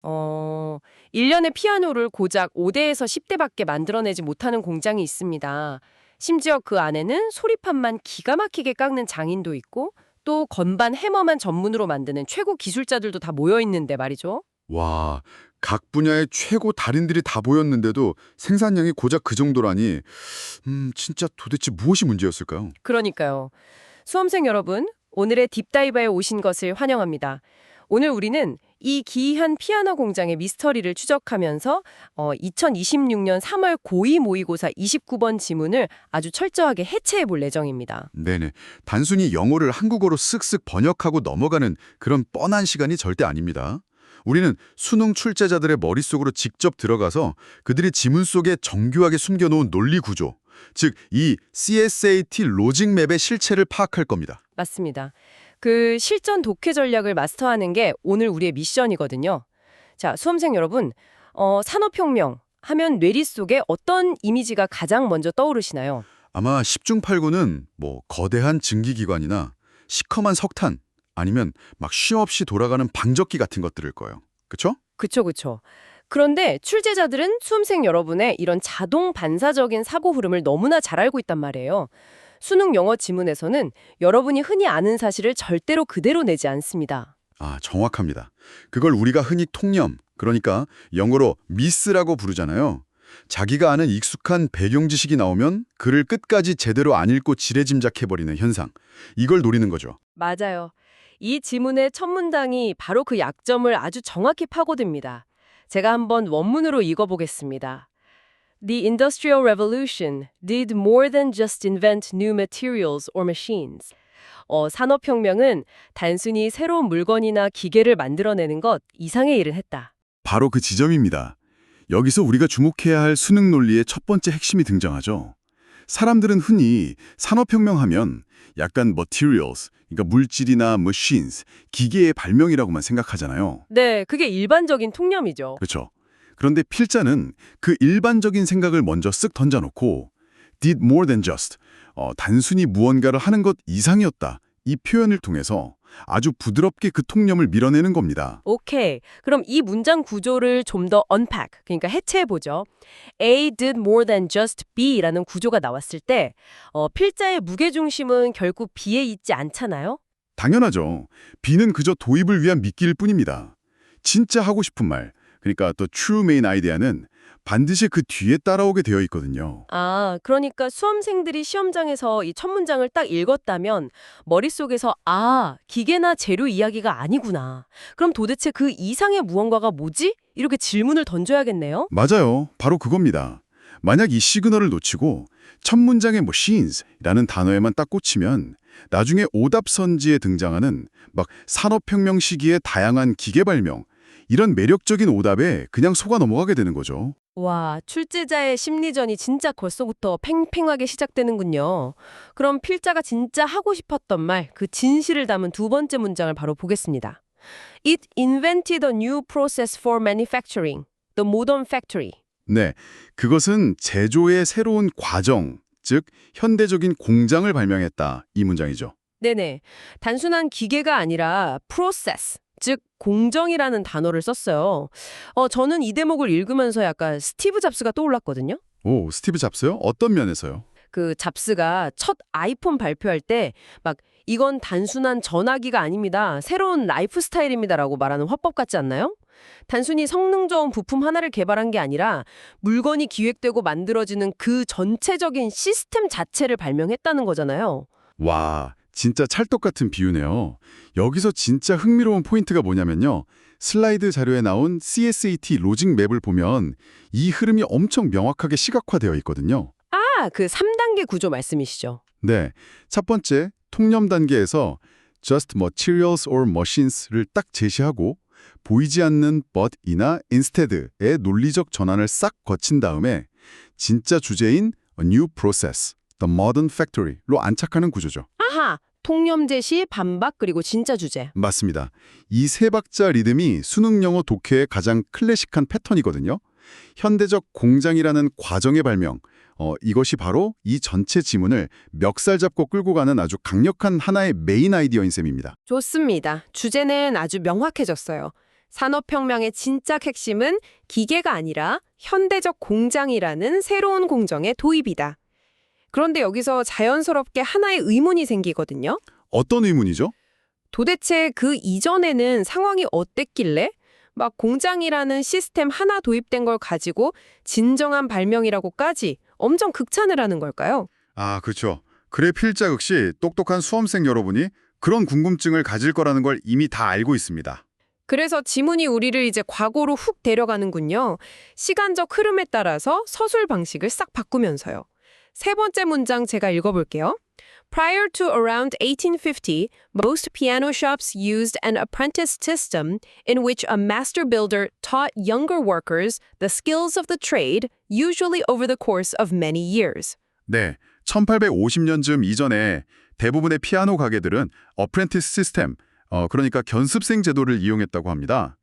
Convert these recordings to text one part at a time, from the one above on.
어, 1년에 피아노를 고작 5대에서 10대밖에 만들어내지 못하는 공장이 있습니다. 심지어 그 안에는 소리판만 기가 막히게 깎는 장인도 있고 또 건반 해머만 전문으로 만드는 최고 기술자들도 다 모여 있는데 말이죠. 와, 각 분야의 최고 달인들이 다 보였는데도 생산량이 고작 그 정도라니, 진짜 도대체 무엇이 문제였을까요? 그러니까요. 수험생 여러분, 오늘의 딥다이버에 오신 것을 환영합니다. 오늘 우리는 이 기이한 피아노 공장의 미스터리를 추적하면서 2026년 3월 고2 모의고사 29번 지문을 아주 철저하게 해체해 볼 예정입니다. 네네. 단순히 영어를 한국어로 쓱쓱 번역하고 넘어가는 그런 뻔한 시간이 절대 아닙니다. 우리는 수능 출제자들의 머릿속으로 직접 들어가서 그들이 지문 속에 정교하게 숨겨놓은 논리 구조, 즉 이 CSAT 로직 맵의 실체를 파악할 겁니다. 맞습니다. 그 실전 독해 전략을 마스터하는 게 오늘 우리의 미션이거든요. 자, 수험생 여러분, 산업혁명 하면 뇌리 속에 어떤 이미지가 가장 먼저 떠오르시나요? 아마 10중 8구는 뭐 거대한 증기기관이나 시커먼 석탄 아니면 막 쉼없이 돌아가는 방적기 같은 것들일 거예요. 그쵸? 그쵸, 그쵸. 그런데 출제자들은 수험생 여러분의 이런 자동 반사적인 사고 흐름을 너무나 잘 알고 있단 말이에요. 수능 영어 지문에서는 여러분이 흔히 아는 사실을 절대로 그대로 내지 않습니다. 아, 정확합니다. 그걸 우리가 흔히 통념, 그러니까 영어로 미스라고 부르잖아요. 자기가 아는 익숙한 배경 지식이 나오면 글을 끝까지 제대로 안 읽고 지레짐작해버리는 현상. 이걸 노리는 거죠. 맞아요. 이 지문의 첫 문장이 바로 그 약점을 아주 정확히 파고듭니다. 제가 한번 원문으로 읽어보겠습니다. The Industrial Revolution did more than just invent new materials or machines. 산업혁명은 단순히 새로운 물건이나 기계를 만들어내는 것 이상의 일을 했다. 바로 그 지점입니다. 여기서 우리가 주목해야 할 수능 논리의 첫 번째 핵심이 등장하죠. 사람들은 흔히 산업혁명하면 약간 materials, 그러니까 물질이나 machines, 기계의 발명이라고만 생각하잖아요. 네, 그게 일반적인 통념이죠. 그렇죠. 그런데 필자는 그 일반적인 생각을 먼저 쓱 던져놓고 did more than just, 단순히 무언가를 하는 것 이상이었다. 이 표현을 통해서 아주 부드럽게 그 통념을 밀어내는 겁니다. 오케이. 그럼 이 문장 구조를 좀 더 unpack, 그러니까 해체해보죠. A did more than just B라는 구조가 나왔을 때 필자의 무게중심은 결국 B에 있지 않잖아요? 당연하죠. B는 그저 도입을 위한 미끼일 뿐입니다. 진짜 하고 싶은 말, 그러니까 또 true main idea는 반드시 그 뒤에 따라오게 되어 있거든요. 아, 그러니까 수험생들이 시험장에서 이 첫 문장을 딱 읽었다면 머릿속에서 기계나 재료 이야기가 아니구나. 그럼 도대체 그 이상의 무언가가 뭐지? 이렇게 질문을 던져야겠네요. 맞아요. 바로 그겁니다. 만약 이 시그널을 놓치고 첫 문장의 machines라는 단어에만 딱 꽂히면 나중에 오답 선지에 등장하는 막 산업혁명 시기의 다양한 기계 발명, 이런 매력적인 오답에 그냥 속아 넘어가게 되는 거죠. 와, 출제자의 심리전이 진짜 벌써부터 팽팽하게 시작되는군요. 그럼 필자가 진짜 하고 싶었던 말, 그 진실을 담은 두 번째 문장을 바로 보겠습니다. It invented a new process for manufacturing, the modern factory. 네, 그것은 제조의 새로운 과정, 즉 현대적인 공장을 발명했다. 이 문장이죠. 네네. 단순한 기계가 아니라 process, 즉 공정이라는 단어를 썼어요. 저는 이 대목을 읽으면서 약간 스티브 잡스가 떠올랐거든요. 오, 스티브 잡스요? 어떤 면에서요? 그 잡스가 첫 아이폰 발표할 때 막 이건 단순한 전화기가 아닙니다. 새로운 라이프 스타일입니다라고 말하는 화법 같지 않나요? 단순히 성능 좋은 부품 하나를 개발한 게 아니라 물건이 기획되고 만들어지는 그 전체적인 시스템 자체를 발명했다는 거잖아요. 와, 진짜 찰떡 같은 비유네요. 여기서 진짜 흥미로운 포인트가 뭐냐면요. 슬라이드 자료에 나온 CSAT 로직 맵을 보면 이 흐름이 엄청 명확하게 시각화되어 있거든요. 그 3단계 구조 말씀이시죠? 네, 첫 번째, 통념 단계에서 just materials or machines를 딱 제시하고 보이지 않는 but이나 instead의 논리적 전환을 싹 거친 다음에 진짜 주제인 a new process, the modern factory로 안착하는 구조죠. 아하! 통념 제시, 반박, 그리고 진짜 주제. 맞습니다. 이 세 박자 리듬이 수능 영어 독해의 가장 클래식한 패턴이거든요. 현대적 공장이라는 과정의 발명, 이것이 바로 이 전체 지문을 멱살 잡고 끌고 가는 아주 강력한 하나의 메인 아이디어인 셈입니다. 좋습니다. 주제는 아주 명확해졌어요. 산업혁명의 진짜 핵심은 기계가 아니라 현대적 공장이라는 새로운 공정의 도입이다. 그런데 여기서 자연스럽게 하나의 의문이 생기거든요. 어떤 의문이죠? 도대체 그 이전에는 상황이 어땠길래 막 공장이라는 시스템 하나 도입된 걸 가지고 진정한 발명이라고까지 엄청 극찬을 하는 걸까요? 아, 그렇죠. 그래 필자극시 똑똑한 수험생 여러분이 그런 궁금증을 가질 거라는 걸 이미 다 알고 있습니다. 그래서 지문이 우리를 이제 과거로 훅 데려가는군요. 시간적 흐름에 따라서 서술 방식을 싹 바꾸면서요. 세 번째 문장 제가 읽어볼게요. Prior to around 1850, most piano shops used an apprentice system in which a master builder taught younger workers the skills of the trade, usually over the course of many years. 네, 1850년쯤 이전에 대부분의 피아노 가게들은 어프렌티스 시스템, 그러니까 견습생 제도를 이용했다고 합니다.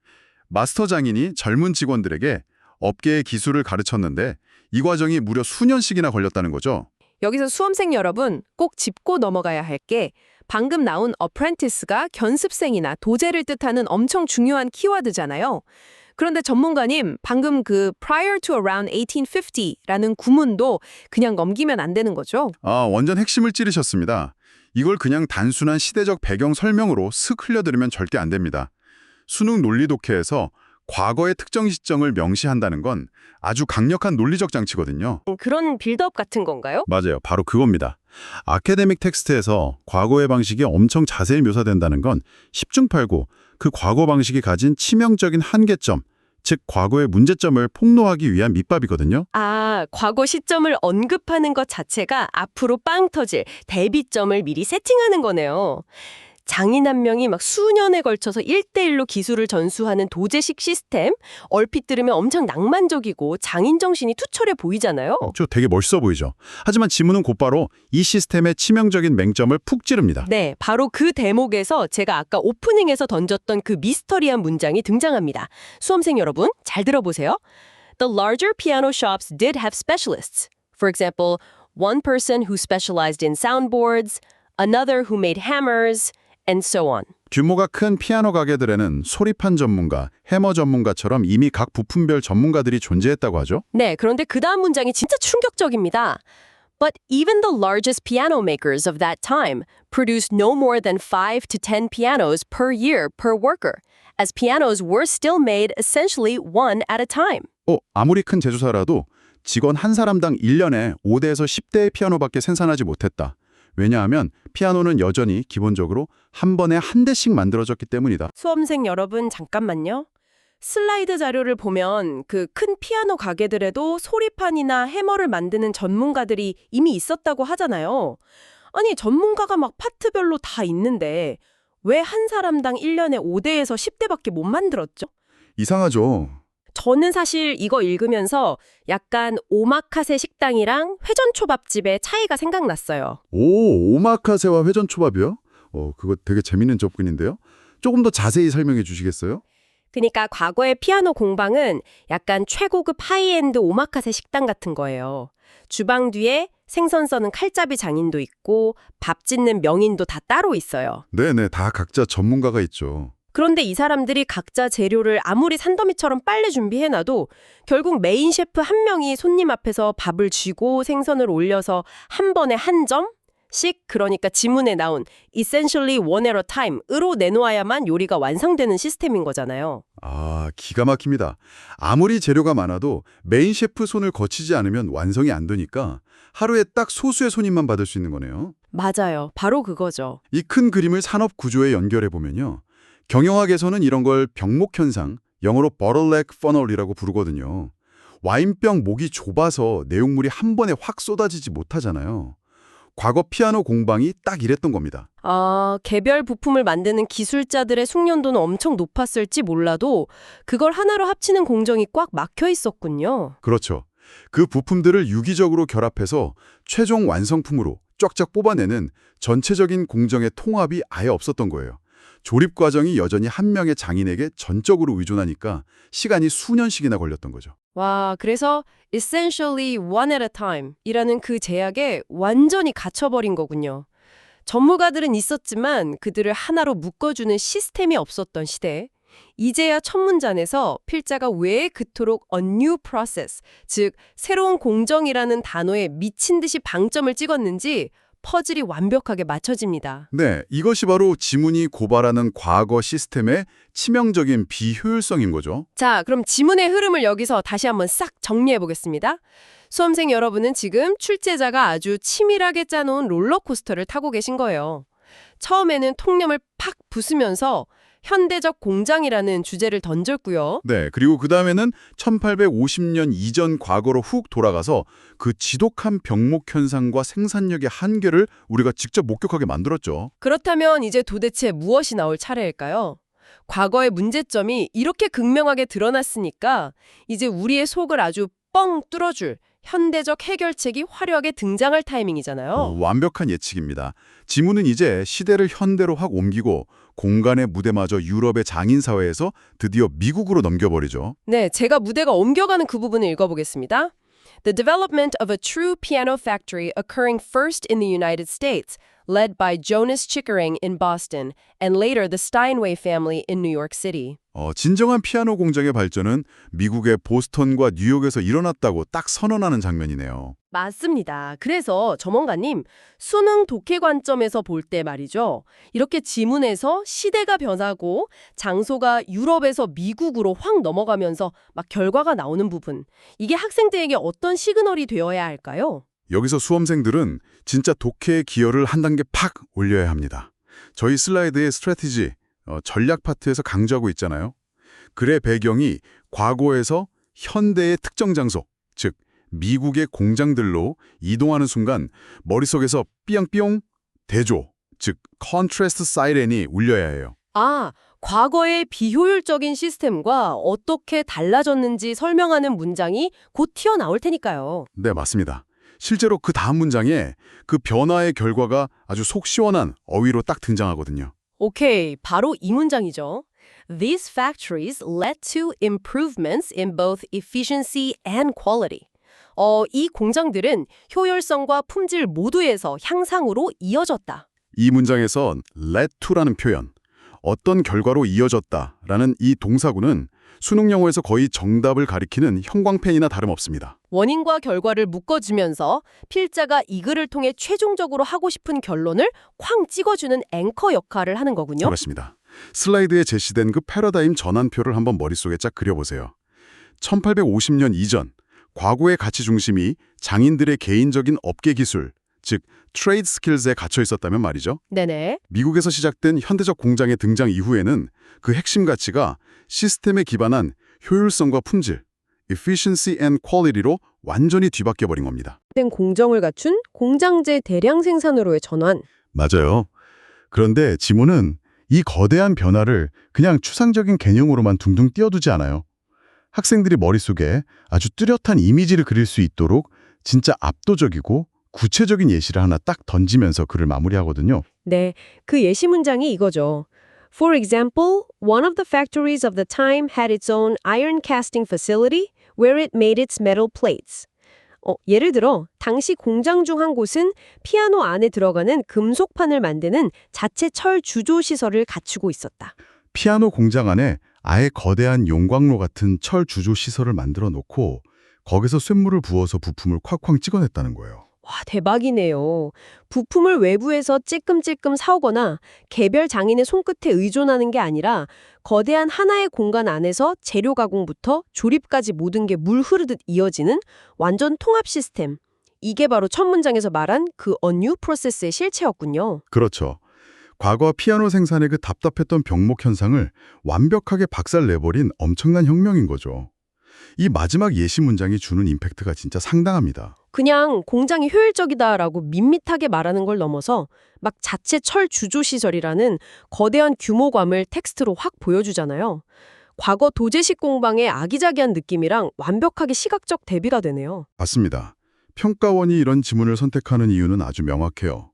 마스터 장인이 젊은 직원들에게 업계의 기술을 가르쳤는데 이 과정이 무려 수년씩이나 걸렸다는 거죠. 여기서 수험생 여러분 꼭 짚고 넘어가야 할 게 방금 나온 apprentice가 견습생이나 도제를 뜻하는 엄청 중요한 키워드잖아요. 그런데 전문가님, 방금 그 prior to around 1850라는 구문도 그냥 넘기면 안 되는 거죠? 아, 완전 핵심을 찌르셨습니다. 이걸 그냥 단순한 시대적 배경 설명으로 슥 흘려들으면 절대 안 됩니다. 수능 논리 독해에서 과거의 특정 시점을 명시한다는 건 아주 강력한 논리적 장치거든요. 그런 빌드업 같은 건가요? 맞아요. 바로 그겁니다. 아카데믹 텍스트에서 과거의 방식이 엄청 자세히 묘사된다는 건 십중팔구 그 과거 방식이 가진 치명적인 한계점, 즉 과거의 문제점을 폭로하기 위한 밑밥이거든요. 아, 과거 시점을 언급하는 것 자체가 앞으로 빵 터질 대비점을 미리 세팅하는 거네요. 장인 한 명이 막 수년에 걸쳐서 1대1로 기술을 전수하는 도제식 시스템? 얼핏 들으면 엄청 낭만적이고 장인 정신이 투철해 보이잖아요. 저 되게 멋있어 보이죠. 하지만 지문은 곧바로 이 시스템의 치명적인 맹점을 푹 찌릅니다. 네, 바로 그 대목에서 제가 아까 오프닝에서 던졌던 그 미스터리한 문장이 등장합니다. 수험생 여러분, 잘 들어보세요. The larger piano shops did have specialists. For example, one person who specialized in soundboards, another who made hammers, and so on. 규모가 큰 피아노 가게들에는 소리판 전문가, 해머 전문가처럼 이미 각 부품별 전문가들이 존재했다고 하죠. 네, 그런데 그 다음 문장이 진짜 충격적입니다. But even the largest piano makers of that time produced no more than 5 to 10 pianos per year per worker, as pianos were still made essentially one at a time. 아무리 큰 제조사라도 직원 한 사람당 1년에 5대에서 10대의 피아노밖에 생산하지 못했다. 왜냐하면 피아노는 여전히 기본적으로 한 번에 한 대씩 만들어졌기 때문이다. 수험생 여러분, 잠깐만요. 슬라이드 자료를 보면 그 큰 피아노 가게들에도 소리판이나 해머를 만드는 전문가들이 이미 있었다고 하잖아요. 아니, 전문가가 막 파트별로 다 있는데 왜 한 사람당 1년에 5대에서 10대밖에 못 만들었죠? 이상하죠. 저는 사실 이거 읽으면서 약간 오마카세 식당이랑 회전초밥집의 차이가 생각났어요. 오마카세와 회전초밥이요? 그거 되게 재밌는 접근인데요. 조금 더 자세히 설명해 주시겠어요? 그러니까 과거의 피아노 공방은 약간 최고급 하이엔드 오마카세 식당 같은 거예요. 주방 뒤에 생선 써는 칼잡이 장인도 있고 밥 짓는 명인도 다 따로 있어요. 네네, 다 각자 전문가가 있죠. 그런데 이 사람들이 각자 재료를 아무리 산더미처럼 빨리 준비해놔도 결국 메인 셰프 한 명이 손님 앞에서 밥을 쥐고 생선을 올려서 한 번에 한 점씩, 그러니까 지문에 나온 essentially one at a time으로 내놓아야만 요리가 완성되는 시스템인 거잖아요. 아, 기가 막힙니다. 아무리 재료가 많아도 메인 셰프 손을 거치지 않으면 완성이 안 되니까 하루에 딱 소수의 손님만 받을 수 있는 거네요. 맞아요. 바로 그거죠. 이 큰 그림을 산업 구조에 연결해 보면요. 경영학에서는 이런 걸 병목 현상, 영어로 bottleneck funnel이라고 부르거든요. 와인병 목이 좁아서 내용물이 한 번에 확 쏟아지지 못하잖아요. 과거 피아노 공방이 딱 이랬던 겁니다. 아, 개별 부품을 만드는 기술자들의 숙련도는 엄청 높았을지 몰라도 그걸 하나로 합치는 공정이 꽉 막혀 있었군요. 그렇죠. 그 부품들을 유기적으로 결합해서 최종 완성품으로 쫙쫙 뽑아내는 전체적인 공정의 통합이 아예 없었던 거예요. 조립 과정이 여전히 한 명의 장인에게 전적으로 의존하니까 시간이 수년씩이나 걸렸던 거죠. 와, 그래서 essentially one at a time 이라는 그 제약에 완전히 갇혀버린 거군요. 전문가들은 있었지만 그들을 하나로 묶어주는 시스템이 없었던 시대. 이제야 첫 문장에서 필자가 왜 그토록 a new process, 즉 새로운 공정이라는 단어에 미친 듯이 방점을 찍었는지 퍼즐이 완벽하게 맞춰집니다. 네, 이것이 바로 지문이 고발하는 과거 시스템의 치명적인 비효율성인 거죠. 자, 그럼 지문의 흐름을 여기서 다시 한번 싹 정리해 보겠습니다. 수험생 여러분은 지금 출제자가 아주 치밀하게 짜놓은 롤러코스터를 타고 계신 거예요. 처음에는 통념을 팍 부수면서 현대적 공장이라는 주제를 던졌고요. 네, 그리고 그 다음에는 1850년 이전 과거로 훅 돌아가서 그 지독한 병목 현상과 생산력의 한계를 우리가 직접 목격하게 만들었죠. 그렇다면 이제 도대체 무엇이 나올 차례일까요? 과거의 문제점이 이렇게 극명하게 드러났으니까 이제 우리의 속을 아주 뻥 뚫어줄 현대적 해결책이 화려하게 등장할 타이밍이잖아요. 완벽한 예측입니다. 지문은 이제 시대를 현대로 확 옮기고 공간의 무대마저 유럽의 장인사회에서 드디어 미국으로 넘겨버리죠. 네, 제가 무대가 옮겨가는 그 부분을 읽어보겠습니다. The development of a true piano factory occurring first in the United States, led by Jonas Chickering in Boston, and later the Steinway family in New York City. 진정한 피아노 공장의 발전은 미국의 보스턴과 뉴욕에서 일어났다고 딱 선언하는 장면이네요. 맞습니다. 그래서 전문가님, 수능 독해 관점에서 볼 때 말이죠. 이렇게 지문에서 시대가 변하고 장소가 유럽에서 미국으로 확 넘어가면서 막 결과가 나오는 부분. 이게 학생들에게 어떤 시그널이 되어야 할까요? 여기서 수험생들은 진짜 독해의 기여를 한 단계 팍 올려야 합니다. 저희 슬라이드의 스트래티지, 전략 파트에서 강조하고 있잖아요. 글의 배경이 과거에서 현대의 특정 장소, 즉 미국의 공장들로 이동하는 순간 머릿속에서 삐용삐용 대조, 즉 컨트래스트 사이렌이 울려야 해요. 아, 과거의 비효율적인 시스템과 어떻게 달라졌는지 설명하는 문장이 곧 튀어나올 테니까요. 네, 맞습니다. 실제로 그 다음 문장에 그 변화의 결과가 아주 속 시원한 어휘로 딱 등장하거든요. 오케이, 바로 이 문장이죠. These factories led to improvements in both efficiency and quality. 이 공장들은 효율성과 품질 모두에서 향상으로 이어졌다. 이 문장에선 led to라는 표현, 어떤 결과로 이어졌다라는 이 동사구는 수능 영어에서 거의 정답을 가리키는 형광펜이나 다름없습니다. 원인과 결과를 묶어주면서 필자가 이 글을 통해 최종적으로 하고 싶은 결론을 쾅 찍어주는 앵커 역할을 하는 거군요. 그렇습니다. 슬라이드에 제시된 그 패러다임 전환표를 한번 머릿속에 쫙 그려보세요. 1850년 이전, 과거의 가치 중심이 장인들의 개인적인 업계 기술, 즉 트레이드 스킬즈에 갇혀 있었다면 말이죠. 네네. 미국에서 시작된 현대적 공장의 등장 이후에는 그 핵심 가치가 시스템에 기반한 효율성과 품질, efficiency and quality로 완전히 뒤바뀌어버린 겁니다. 된 공정을 갖춘 공장제 대량 생산으로의 전환. 맞아요. 그런데 지문은 이 거대한 변화를 그냥 추상적인 개념으로만 둥둥 띄워두지 않아요. 학생들이 머릿속에 아주 뚜렷한 이미지를 그릴 수 있도록 진짜 압도적이고 구체적인 예시를 하나 딱 던지면서 글을 마무리하거든요. 네, 그 예시 문장이 이거죠. For example, one of the factories of the time had its own iron casting facility where it made its metal plates. 예를 들어 당시 공장 중 한 곳은 피아노 안에 들어가는 금속판을 만드는 자체 철 주조 시설을 갖추고 있었다. 피아노 공장 안에 아예 거대한 용광로 같은 철 주조 시설을 만들어 놓고 거기서 쇳물을 부어서 부품을 콱콱 찍어냈다는 거예요. 와, 대박이네요. 부품을 외부에서 찔끔찔끔 사오거나 개별 장인의 손끝에 의존하는 게 아니라 거대한 하나의 공간 안에서 재료 가공부터 조립까지 모든 게 물 흐르듯 이어지는 완전 통합 시스템. 이게 바로 첫 문장에서 말한 그 a new process의 실체였군요. 그렇죠. 과거 피아노 생산의 그 답답했던 병목 현상을 완벽하게 박살내버린 엄청난 혁명인 거죠. 이 마지막 예시 문장이 주는 임팩트가 진짜 상당합니다. 그냥 공장이 효율적이다라고 밋밋하게 말하는 걸 넘어서 막 자체 철 주조 시설이라는 거대한 규모감을 텍스트로 확 보여주잖아요. 과거 도제식 공방의 아기자기한 느낌이랑 완벽하게 시각적 대비가 되네요. 맞습니다. 평가원이 이런 지문을 선택하는 이유는 아주 명확해요.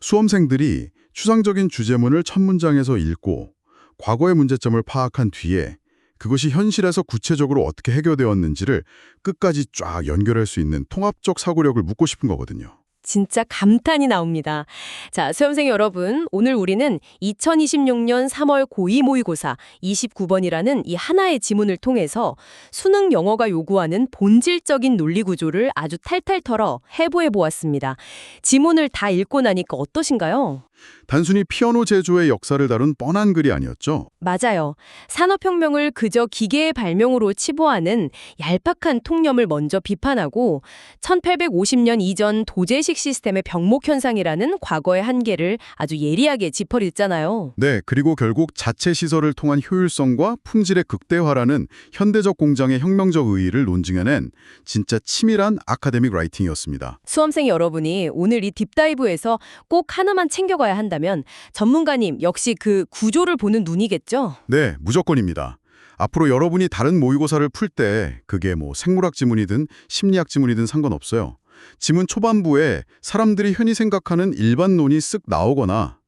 수험생들이 추상적인 주제문을 첫 문장에서 읽고 과거의 문제점을 파악한 뒤에 그것이 현실에서 구체적으로 어떻게 해결되었는지를 끝까지 쫙 연결할 수 있는 통합적 사고력을 묻고 싶은 거거든요. 진짜 감탄이 나옵니다. 자, 수험생 여러분, 오늘 우리는 2026년 3월 고2 모의고사 29번이라는 이 하나의 지문을 통해서 수능 영어가 요구하는 본질적인 논리 구조를 아주 탈탈 털어 해부해 보았습니다. 지문을 다 읽고 나니까 어떠신가요? 단순히 피아노 제조의 역사를 다룬 뻔한 글이 아니었죠. 맞아요. 산업혁명을 그저 기계의 발명으로 치부하는 얄팍한 통념을 먼저 비판하고 1850년 이전 도제식 시스템의 병목 현상이라는 과거의 한계를 아주 예리하게 짚어냈잖아요. 네, 그리고 결국 자체 시설을 통한 효율성과 품질의 극대화라는 현대적 공장의 혁명적 의의를 논증해낸 진짜 치밀한 아카데믹 라이팅이었습니다. 수험생 여러분이 오늘 이 딥다이브에서 꼭 하나만 챙겨가야 한다면 전문가님 역시 그 구조를 보는 눈이겠죠? 네, 무조건입니다. 앞으로 여러분이 다른 모의고사를 풀 때 그게 뭐 생물학 지문이든 심리학 지문이든 상관없어요. 지문 초반부에 사람들이 흔히 생각하는 일반론이 쓱 나오거나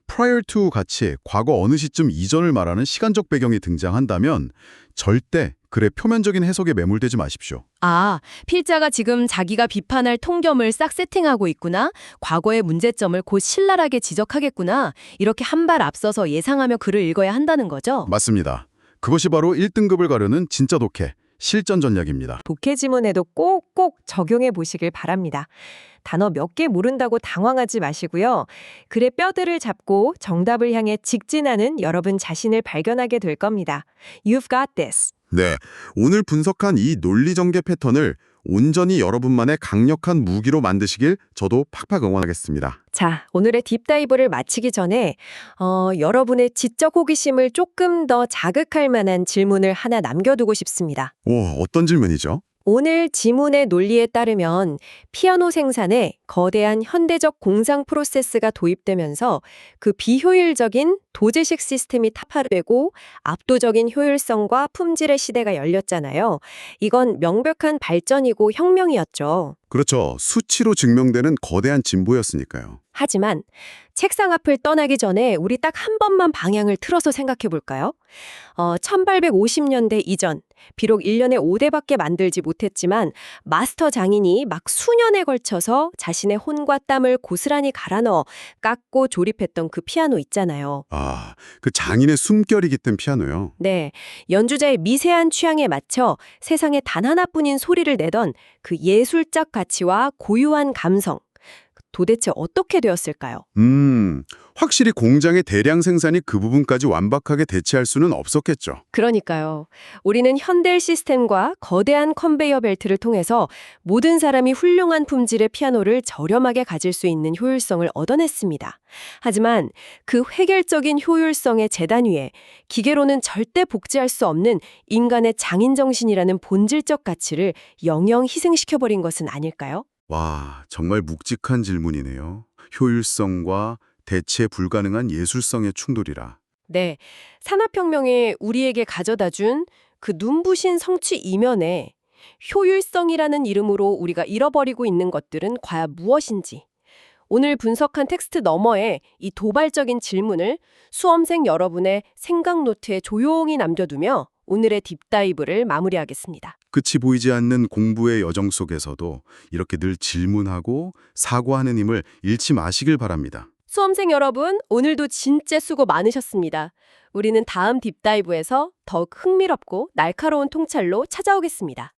prior to 같이 과거 어느 시점 이전을 말하는 시간적 배경이 등장한다면 절대 글의 표면적인 해석에 매몰되지 마십시오. 아, 필자가 지금 자기가 비판할 통념을 싹 세팅하고 있구나. 과거의 문제점을 곧 신랄하게 지적하겠구나. 이렇게 한 발 앞서서 예상하며 글을 읽어야 한다는 거죠. 맞습니다. 그것이 바로 1등급을 가르는 진짜 독해, 실전 전략입니다. 독해 지문에도 꼭꼭 적용해 보시길 바랍니다. 단어 몇 개 모른다고 당황하지 마시고요. 글의 뼈대를 잡고 정답을 향해 직진하는 여러분 자신을 발견하게 될 겁니다. You've got this. 네, 오늘 분석한 이 논리 전개 패턴을 온전히 여러분만의 강력한 무기로 만드시길 저도 팍팍 응원하겠습니다. 자, 오늘의 딥다이브를 마치기 전에 여러분의 지적 호기심을 조금 더 자극할 만한 질문을 하나 남겨두고 싶습니다. 오, 어떤 질문이죠? 오늘 지문의 논리에 따르면 피아노 생산에 거대한 현대적 공상 프로세스가 도입되면서 그 비효율적인 도제식 시스템이 타파되고 압도적인 효율성과 품질의 시대가 열렸잖아요. 이건 명백한 발전이고 혁명이었죠. 그렇죠. 수치로 증명되는 거대한 진보였으니까요. 하지만 책상 앞을 떠나기 전에 우리 딱 한 번만 방향을 틀어서 생각해 볼까요? 1850년대 이전, 비록 1년에 5대밖에 만들지 못했지만 마스터 장인이 막 수년에 걸쳐서 자신의 혼과 땀을 고스란히 갈아 넣어 깎고 조립했던 그 피아노 있잖아요. 아, 그 장인의 숨결이 깃든 피아노요. 네, 연주자의 미세한 취향에 맞춰 세상에 단 하나뿐인 소리를 내던 그 예술적 가치와 고유한 감성. 도대체 어떻게 되었을까요? 확실히 공장의 대량 생산이 그 부분까지 완벽하게 대체할 수는 없었겠죠. 그러니까요. 우리는 현대 시스템과 거대한 컨베이어 벨트를 통해서 모든 사람이 훌륭한 품질의 피아노를 저렴하게 가질 수 있는 효율성을 얻어냈습니다. 하지만 그 획일적인 효율성의 재단 위에 기계로는 절대 복제할 수 없는 인간의 장인정신이라는 본질적 가치를 영영 희생시켜버린 것은 아닐까요? 와, 정말 묵직한 질문이네요. 효율성과 대체 불가능한 예술성의 충돌이라. 네, 산업혁명이 우리에게 가져다준 그 눈부신 성취 이면에 효율성이라는 이름으로 우리가 잃어버리고 있는 것들은 과연 무엇인지, 오늘 분석한 텍스트 너머에 이 도발적인 질문을 수험생 여러분의 생각 노트에 조용히 남겨두며 오늘의 딥다이브를 마무리하겠습니다. 끝이 보이지 않는 공부의 여정 속에서도 이렇게 늘 질문하고 사고하는 힘을 잃지 마시길 바랍니다. 수험생 여러분, 오늘도 진짜 수고 많으셨습니다. 우리는 다음 딥다이브에서 더욱 흥미롭고 날카로운 통찰로 찾아오겠습니다.